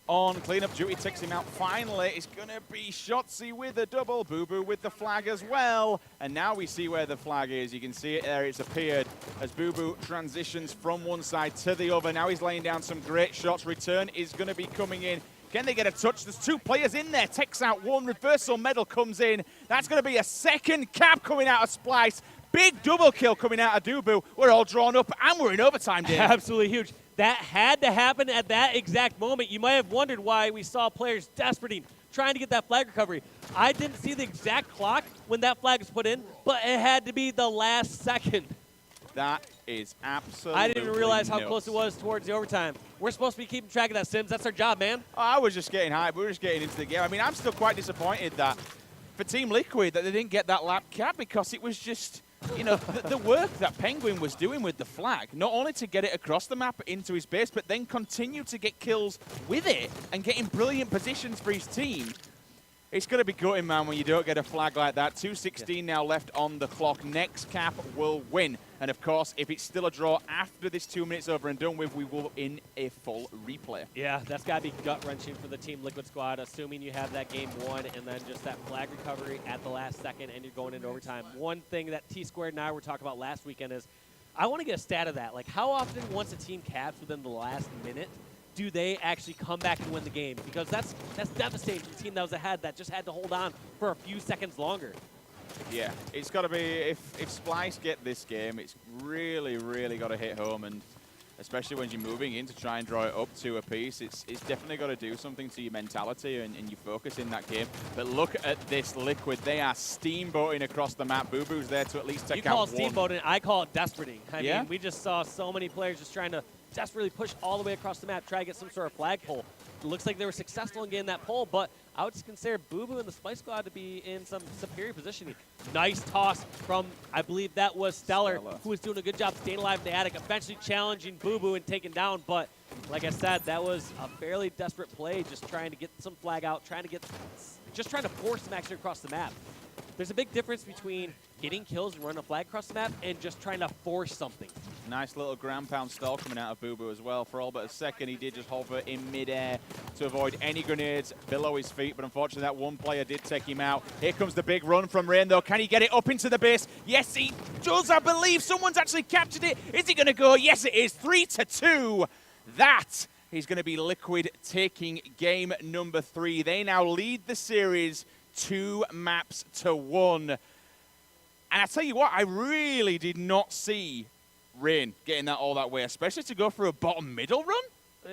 on cleanup duty, takes him out. Finally, it's going to be Shotzi with a double, Boo Boo with the flag as well. And now we see where the flag is. You can see it there. It's appeared as Boo Boo transitions from one side to the other. Now he's laying down some great shots. Return is going to be coming in. Can they get a touch? There's 2 players in there. Takes out one. Reversal medal comes in. That's going to be a second cap coming out of Splyce. Big double kill coming out of Dubu. We're all drawn up, and we're in overtime, Dave. Absolutely huge. That had to happen at that exact moment. You might have wondered why we saw players desperating, trying to get that flag recovery. I didn't see the exact clock when that flag was put in, but it had to be the last second. That is absolutely I didn't realize how nuts. close it was towards the overtime. We're supposed to be keeping track of that, Sims. That's our job, man. Oh, I was just getting hyped. We were just getting into the game. I mean, I'm still quite disappointed that for Team Liquid that they didn't get that lap cap because it was just, you know, the work that Penguin was doing with the flag, not only to get it across the map into his base, but then continue to get kills with it and getting brilliant positions for his team. It's going to be gutting, man, when you don't get a flag like that. 2:16 now left on the clock. Next cap will win. And, of course, if it's still a draw after this 2 minutes over and done with, we will in a full replay. Yeah, that's got to be gut-wrenching for the Team Liquid squad, assuming you have that game won and then just that flag recovery at the last second and you're going into overtime. One thing that T-Squared and I were talking about last weekend is I want to get a stat of that. Like, how often once a team caps within the last minute do they actually come back and win the game? Because that's devastating for the team that was ahead that just had to hold on for a few seconds longer. Yeah, it's got to be, if Splyce get this game, it's really, really got to hit home, and especially when you're moving in to try and draw it up to a piece, it's definitely got to do something to your mentality and your focus in that game. But look at this Liquid. They are steamboating across the map. Boo Boo's there to at least take out one. You call it steamboating, I call it desperating. I mean, we just saw so many players just trying to desperately push all the way across the map, try to get some sort of flag pull. It looks like they were successful in getting that pull, but I would consider Boo Boo and the Splyce squad to be in some superior positioning. Nice toss from, I believe that was Stellar, who was doing a good job staying alive in the attic, eventually challenging Boo Boo and taking down. But like I said, that was a fairly desperate play, just trying to get some flag out, just trying to force some action across the map. there's a big difference between getting kills and running a flag across the map and just trying to force something. Nice little ground pound stall coming out of Boo Boo as well. For all but a second, he did just hover in midair to avoid any grenades below his feet, but unfortunately that one player did take him out. Here comes the big run from Rain, though. Can he get it up into the base? Yes, he does, I believe. Someone's actually captured it. Is he going to go? Yes, it is. 3-2. That is going to be Liquid taking game number 3. They now lead the series 2-1. And I tell you what, I really did not see Rain getting that all that way, especially to go for a bottom middle run.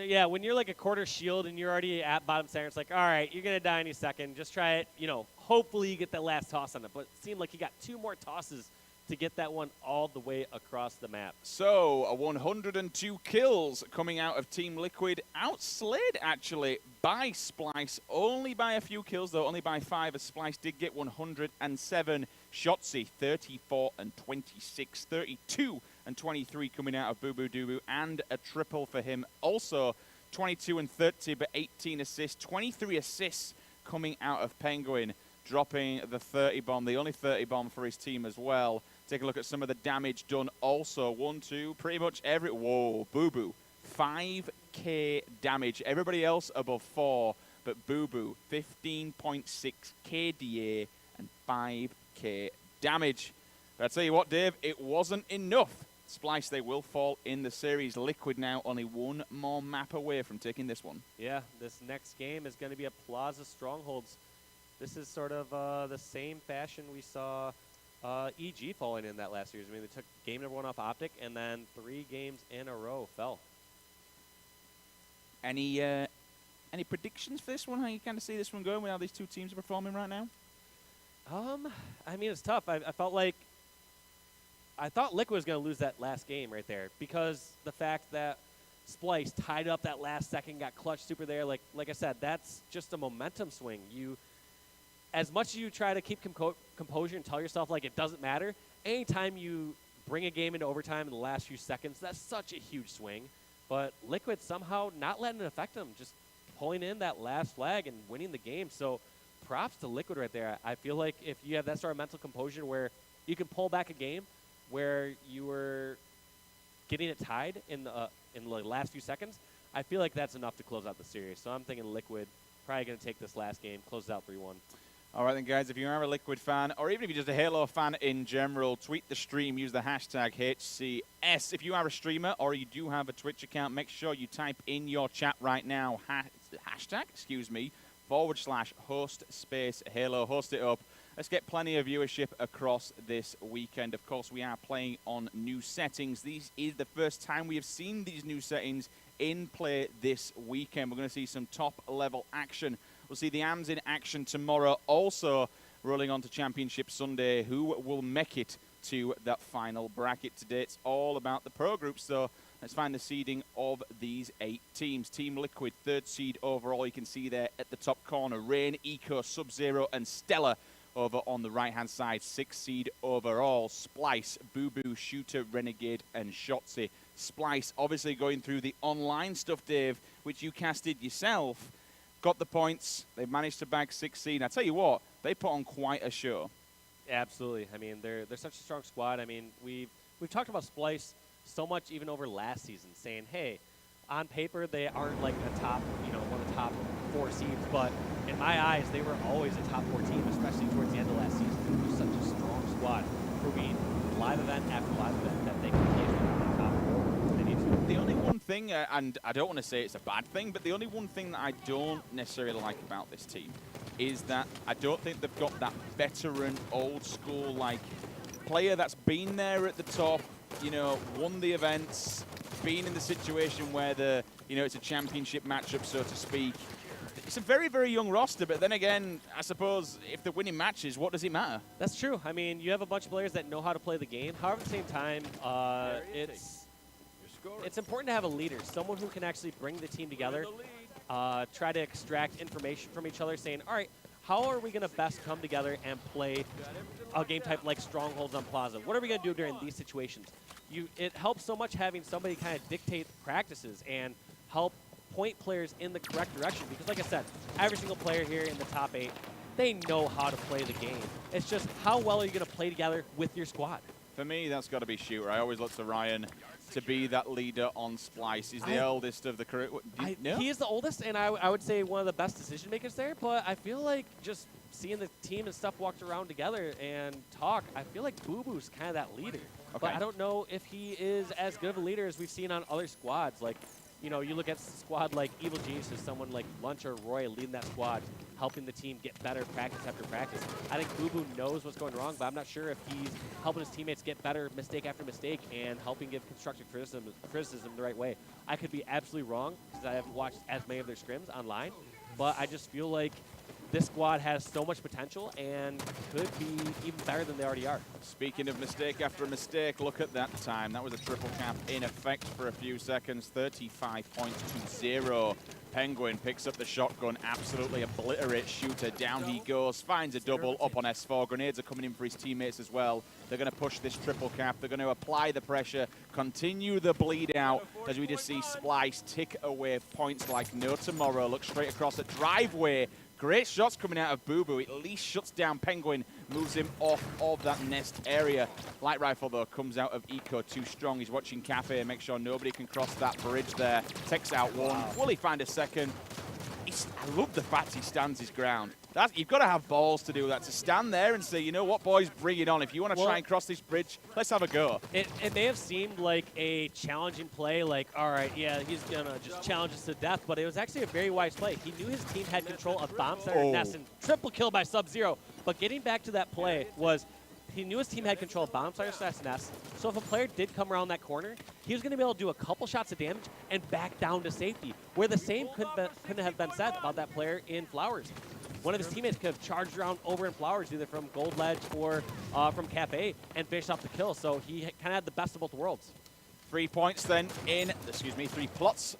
Yeah, when you're like a quarter shield and you're already at bottom center, it's like, all right, you're going to die any second. Just try it. You know, hopefully you get that last toss on it. But it seemed like he got 2 more tosses to get that one all the way across the map. So, 102 kills coming out of Team Liquid. Outslid, actually, by Splyce. Only by a few kills, though. Only by 5, as Splyce did get 107. Shotzzy, 34 and 26. 32 and 23 coming out of Boo Boo Doo Boo. And a triple for him. Also, 22 and 30, but 18 assists. 23 assists coming out of Penguin, dropping the 30 bomb. The only 30 bomb for his team as well. Take a look at some of the damage done also. 1, 2, pretty much every... Whoa, Boo Boo. 5k damage. Everybody else above 4, but Boo Boo, 15.6 KDA and 5k damage. But I tell you what, Dave, it wasn't enough. Splyce, they will fall in the series. Liquid now only 1 more map away from taking this one. Yeah, this next game is going to be a Plaza Strongholds. This is sort of the same fashion we saw EG falling in that last series. I mean, they took game number 1 off Optic, and then 3 games in a row fell. Any predictions for this one? How you kind of see this one going with how these two teams are performing right now? I mean, it's tough. I felt like I thought Liquid was going to lose that last game right there because the fact that Splyce tied up that last second, got clutch super there. Like I said, that's just a momentum swing. As much as you try to keep composure and tell yourself like it doesn't matter, anytime you bring a game into overtime in the last few seconds, that's such a huge swing. But Liquid somehow not letting it affect them, just pulling in that last flag and winning the game. So props to Liquid right there. I feel like if you have that sort of mental composure where you can pull back a game where you were getting it tied in the last few seconds, I feel like that's enough to close out the series. So I'm thinking Liquid probably going to take this last game, close it out 3-1. All right then, guys, if you are a Liquid fan, or even if you're just a Halo fan in general, tweet the stream, use the hashtag HCS. If you are a streamer or you do have a Twitch account, make sure you type in your chat right now, hashtag, /host space Halo. Host it up. Let's get plenty of viewership across this weekend. Of course, we are playing on new settings. This is the first time we have seen these new settings in play this weekend. We're going to see some top-level action. We'll see the AMs in action tomorrow. Also, rolling on to Championship Sunday, who will make it to that final bracket today. It's all about the pro groups, so let's find the seeding of these 8 teams. Team Liquid, 3rd seed overall. You can see there at the top corner, Rain, Eco, Sub-Zero, and Stella. Over on the right-hand side, 6th seed overall. Splyce, Boo Boo, Shooter, Renegade, and Shotzzy. Splyce obviously going through the online stuff, Dave, which you casted yourself. Got the points. They've managed to bag 6th seed. I tell you what, they put on quite a show. Absolutely. I mean, they're such a strong squad. I mean, we've talked about Splyce so much even over last season, saying, hey, on paper they aren't like a top, one of the top 4 seeds, but in my eyes, they were always a top 4 team, especially towards the end of last season. They were such a strong squad, proving live event after live event that they can play in the top 4 when they need to. The only one thing, and I don't want to say it's a bad thing, but the only one thing that I don't necessarily like about this team is that I don't think they've got that veteran, old school, like, player that's been there at the top, won the events, been in the situation where it's a championship matchup, so to speak. It's a very, very young roster, but then again, I suppose if they're winning matches, what does it matter? That's true. I mean, you have a bunch of players that know how to play the game. However, at the same time, it's important to have a leader, someone who can actually bring the team together, try to extract information from each other, saying, all right, how are we going to best come together and play a game type like Strongholds on Plaza? What are we going to do during these situations? It helps so much having somebody kind of dictate practices and help point players in the correct direction. Because like I said, every single player here in the top 8 They know how to play the game. It's just how well are you going to play together with your squad? For me, that's got to be Shooter. I always look to Ryan to be that leader on Splyce. He's the oldest of the crew. No? He is the oldest, and I would say one of the best decision makers there, but I feel like just seeing the team and stuff walked around together and talk, I feel like Boo Boo's kind of that leader. Okay. But I don't know if he is as good of a leader as we've seen on other squads. Like, you know, you look at a squad like Evil Geniuses, someone like Lunch or Roy leading that squad, helping the team get better practice after practice. I think Boo Boo knows what's going wrong, but I'm not sure if he's helping his teammates get better mistake after mistake and helping give constructive criticism the right way. I could be absolutely wrong because I haven't watched as many of their scrims online, but I just feel like this squad has so much potential and could be even better than they already are. Speaking of mistake after mistake, look at that time. That was a triple cap in effect for a few seconds. 35 points to 0. Penguin picks up the shotgun, absolutely obliterates Shooter. Down he goes, finds a double up on S4. Grenades are coming in for his teammates as well. They're going to push this triple cap. They're going to apply the pressure, continue the bleed out as we just see Splyce tick away points like no tomorrow. Look straight across the driveway. Great shots coming out of Boo Boo. At least shuts down Penguin, moves him off of that nest area. Light Rifle, though, comes out of Eco too strong. He's watching Cafe, make sure nobody can cross that bridge there. Takes out one. Wow. Will he find a second? I love the fact he stands his ground. You've got to have balls to do that, to stand there and say, you know what, boys, bring it on. If you want to try and cross this bridge, let's have a go. It may have seemed like a challenging play, like, all right, yeah, he's going to just challenge us to death, but it was actually a very wise play. He knew his team had control of bomb center nest and triple kill by Sub-Zero. But getting back to that play was he knew his team had control of bomb center nest, so if a player did come around that corner, he was going to be able to do a couple shots of damage and back down to safety, where the same couldn't have been said about that player in Flowers. One of his teammates could have charged around over in Flowers, either from Gold Ledge or from Cafe, and finished off the kill. So he kind of had the best of both worlds. 3 points then in, 3 plots,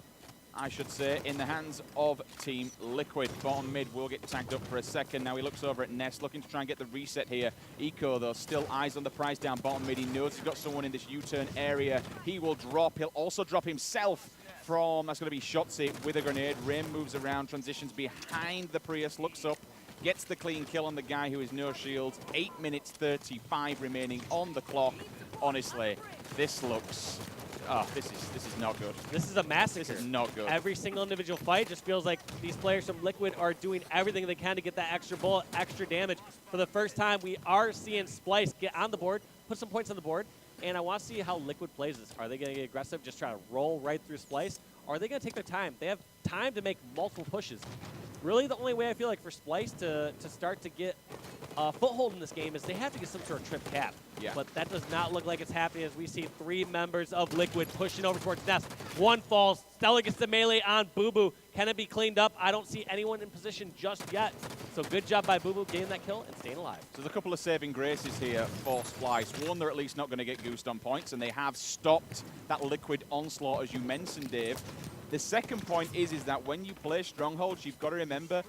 I should say, in the hands of Team Liquid. Bottom mid will get tagged up for a second. Now he looks over at Nest, looking to try and get the reset here. Eco, though, still eyes on the prize down bottom mid. He knows he's got someone in this U-turn area. He will drop. He'll also drop himself from, that's going to be Shotzi with a grenade. Rim moves around, transitions behind the Prius, looks up, gets the clean kill on the guy who is no shields. 8 minutes 35 remaining on the clock. Honestly, this looks... Oh, this is not good. This is a massacre. This is not good. Every single individual fight just feels like these players from Liquid are doing everything they can to get that extra bullet, extra damage. For the first time, we are seeing Splyce get on the board, put some points on the board, and I want to see how Liquid plays this. Are they going to get aggressive, just try to roll right through Splyce, or are they going to take their time? They have time to make multiple pushes. Really, the only way I feel like for Splyce to start to get a foothold in this game is they have to get some sort of trip cap. Yeah. But that does not look like it's happening as we see 3 members of Liquid pushing over towards Nest. One falls. Stella gets the melee on Boo Boo. Can it be cleaned up? I don't see anyone in position just yet. So good job by Boo Boo getting that kill and staying alive. So there's a couple of saving graces here for Splyce. One, they're at least not going to get goosed on points, and they have stopped that Liquid onslaught, as you mentioned, Dave. The second point is that when you play Strongholds, you've got to remember,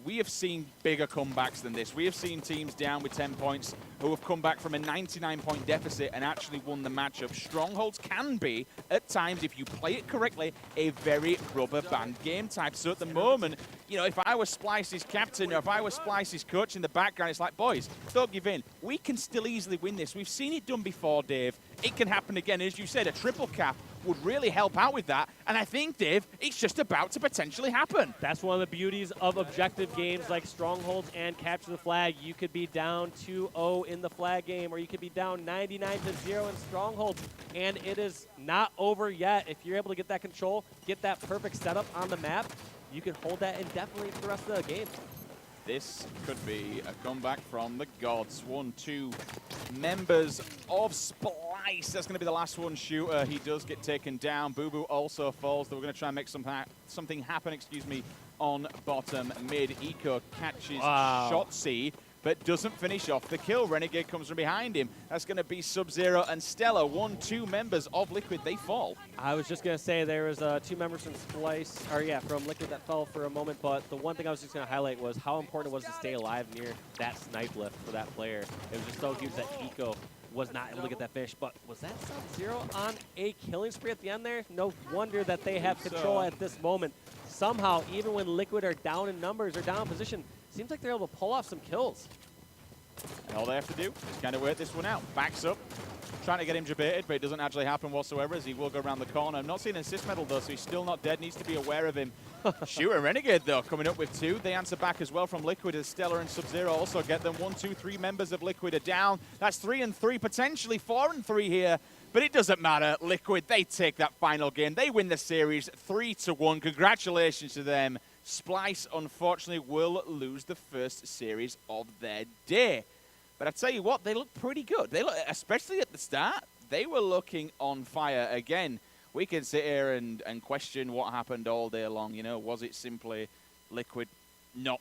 we have seen bigger comebacks than this. We have seen teams down with 10 points who have come back from a 99-point deficit and actually won the matchup. Strongholds can be, at times, if you play it correctly, a very rubber band game type. So at the moment, you know, if I was Splyce's captain or if I was Splyce's coach in the background, it's like, boys, don't give in. We can still easily win this. We've seen it done before, Dave. It can happen again. As you said, a triple cap would really help out with that. And I think, Dave, it's just about to potentially happen. That's one of the beauties of objective games like Strongholds and Capture the Flag. You could be down 2-0 in the flag game, or you could be down 99-0 in Strongholds. And it is not over yet. If you're able to get that control, get that perfect setup on the map, you can hold that indefinitely for the rest of the game. This could be a comeback from the gods. 1-2 members of Splyce. That's going to be the last one. Shooter, he does get taken down. Boo Boo also falls. We're going to try and make something happen, on bottom mid. Eco catches Shotzi, but doesn't finish off the kill. Renegade comes from behind him. That's going to be Sub-Zero and Stella. 1-2 members of Liquid, they fall. I was just going to say there was 2 members from Splyce, from Liquid that fell for a moment, but the one thing I was just going to highlight was how important it was to stay alive near that snipe lift for that player. It was just so huge that Eco was not able to get that finish, but was that Sub-Zero on a killing spree at the end there? No wonder that they have control at this moment. Somehow, even when Liquid are down in numbers or down in position, seems like they're able to pull off some kills. And all they have to do is kind of wait this one out. Backs up, trying to get him debated, but it doesn't actually happen whatsoever as he will go around the corner. I'm not seeing an assist medal though, so he's still not dead. Needs to be aware of him. Shooter Renegade though, coming up with 2. They answer back as well from Liquid as Stellar and Sub-Zero also get them. 1, 2, 3 members of Liquid are down. That's 3 and 3, potentially 4 and 3 here. But it doesn't matter. Liquid, they take that final game. They win the series 3-1. Congratulations to them. Splyce, unfortunately, will lose the first series of their day. But I tell you what, they look pretty good. They look, especially at the start, they were looking on fire. Again, we can sit here and question what happened all day long. You know, was it simply Liquid not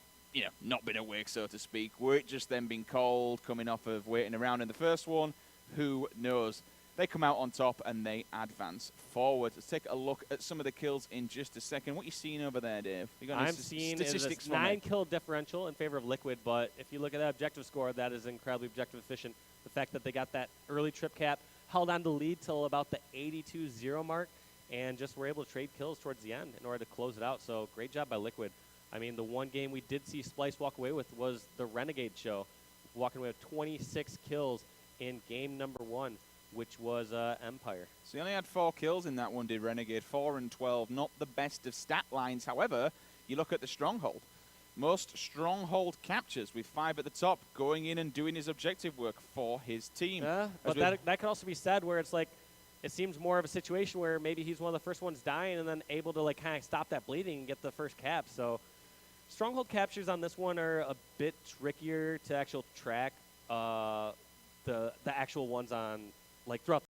been awake, so to speak? Were it just them being cold, coming off of waiting around in the first one? Who knows? They come out on top and they advance forward. Let's take a look at some of the kills in just a second. What are you seeing over there, Dave? You got any I'm seeing statistics is a for me? 9-kill differential in favor of Liquid, but if you look at that objective score, that is incredibly objective efficient. The fact that they got that early trip cap, held on to lead till about the 82-0 mark, and just were able to trade kills towards the end in order to close it out. So great job by Liquid. I mean, the one game we did see Splyce walk away with was the Renegade show, walking away with 26 kills in game number 1. Which was Empire. So he only had 4 kills in that one, did Renegade. 4 and 12, not the best of stat lines. However, you look at the Stronghold. Most Stronghold captures with 5 at the top, going in and doing his objective work for his team. Yeah, but that could also be said where it's like, it seems more of a situation where maybe he's one of the first ones dying and then able to like kind of stop that bleeding and get the first cap. So Stronghold captures on this one are a bit trickier to actually track the actual ones on like throughout